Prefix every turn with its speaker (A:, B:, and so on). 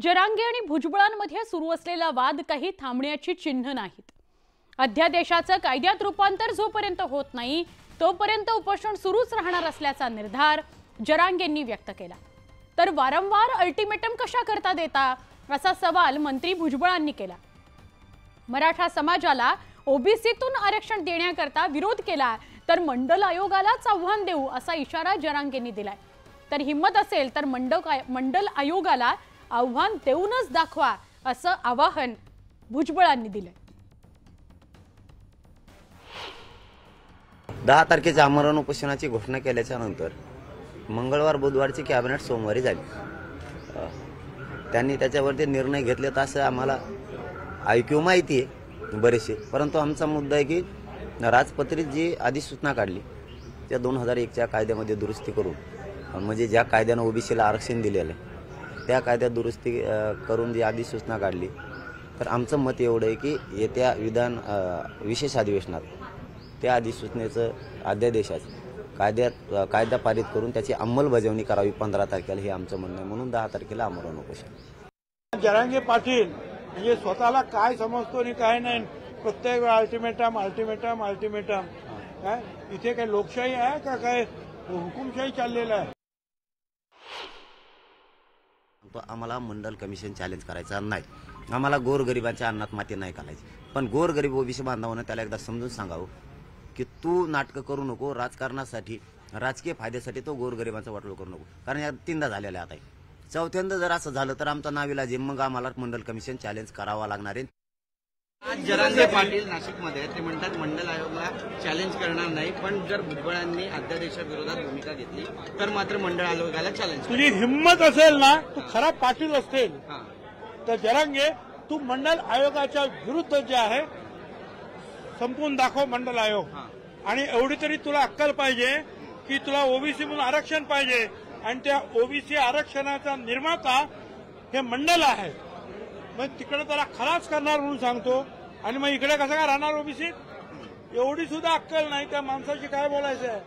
A: जरांगे आणि भुजबळांमध्ये सुरू असलेला वाद काही थांबण्याची चिन्ह नाहीत। अध्यादेशाचं कायद्यात रूपांतर जोपर्यंत होत नाही तोपर्यंत उपोषण सुरूच राहणार असल्याचा निर्धार जरांगेंनी व्यक्त केला। तर वारंवार अल्टिमेटम कशा करता देता असा सवाल मंत्री भुजबळांनी केला। मराठा समाजाला ओबीसीतून आरक्षण देण्याकरता विरोध केला तर मंडल आयोगालाच आव्हान देऊ असा इशारा जरांगेंनी दिलाय। तर हिम्मत असेल तर मंडल आयोगाला आव्हान देऊनच दाखवा असं आवाहन भुजबळांनी दिले।
B: 10 तारखेच्या आमरण उपोषणाची घोषणा केल्याच्या नंतर मंगळवार बुधवारची कॅबिनेट सोमवारी झाली। त्यांनी त्याच्यावरती निर्णय घेतले असं आम्हाला ऐकू माहिती आहे बरेचसे, परंतु आमचा मुद्दा आहे की राजपत्रित जी अधिसूचना काढली त्या 2001च्या कायद्यामध्ये दुरुस्ती करून, म्हणजे ज्या कायद्याने ओबीसीला आरक्षण दिलेलं आहे त्या कायद्यात दुरुस्ती करून जी अधिसूचना काढली, तर आमचं मत एवढं आहे की येत्या विशेष अधिवेशनात त्या अधिसूचनेचं अध्यादेशाचं कायदा पारित करून त्याची अंमलबजावणी करावी 15 तारखेला, हे आमचं म्हणणं आहे। म्हणून 10 तारखेला आमरण उपोषण।
C: जरांगे पाटील म्हणजे स्वतःला काय समजतो आणि काय नाही, प्रत्येक वेळा अल्टिमेटम अल्टिमेटम अल्टिमेटम। काय इथे काय लोकशाही आहे का काय हुकुमशाही चाललेला आहे?
B: आम्हाला मंडल कमिशन चॅलेंज करायचा नाही, आम्हाला गोरगरिबांच्या अन्नात माती नाही घालायची। पण गोरगरीब ओबीसी बांधवांना त्याला एकदा समजून सांगावं की तू नाटकं करू नको, राजकारणासाठी राजकीय फायद्यासाठी तो गोरगरिबांचा वाटोळ करू नको, कारण या 3दा झालेला आता 4थ्यांदा जर असं झालं तर आमचा नाविलाज आहे, मग आम्हाला मंडल कमिशन चॅलेंज करावा लागणार आहे।
D: आज जरांगे पाटील नाशिकमध्ये ते म्हणतात मंडल आयोगाला चॅलेंज करणार नाही, पण जर भुजबळांनी अध्यादेशाविरोधात भूमिका घेतली तर मात्र मंडळ आयोगाला चॅलेंज।
C: तुझी हिंमत असेल ना, तू खरा पाटील असतील तर जरांगे तू मंडल आयोगाच्या विरुद्ध जे आहे संपून दाखव मंडल आयोग। आणि एवढी तरी तुला अक्कल पाहिजे की तुला ओबीसी म्हणून आरक्षण पाहिजे, आणि त्या ओबीसी आरक्षणाचा निर्माता हे मंडल आहे। मग तिकडे त्याला खलास करणार म्हणून सांगतो आणि मग इकडे कसं काय राहणार ओबीसी? एवढी सुद्धा अक्कल नाही त्या माणसाची, काय बोलायचं आहे?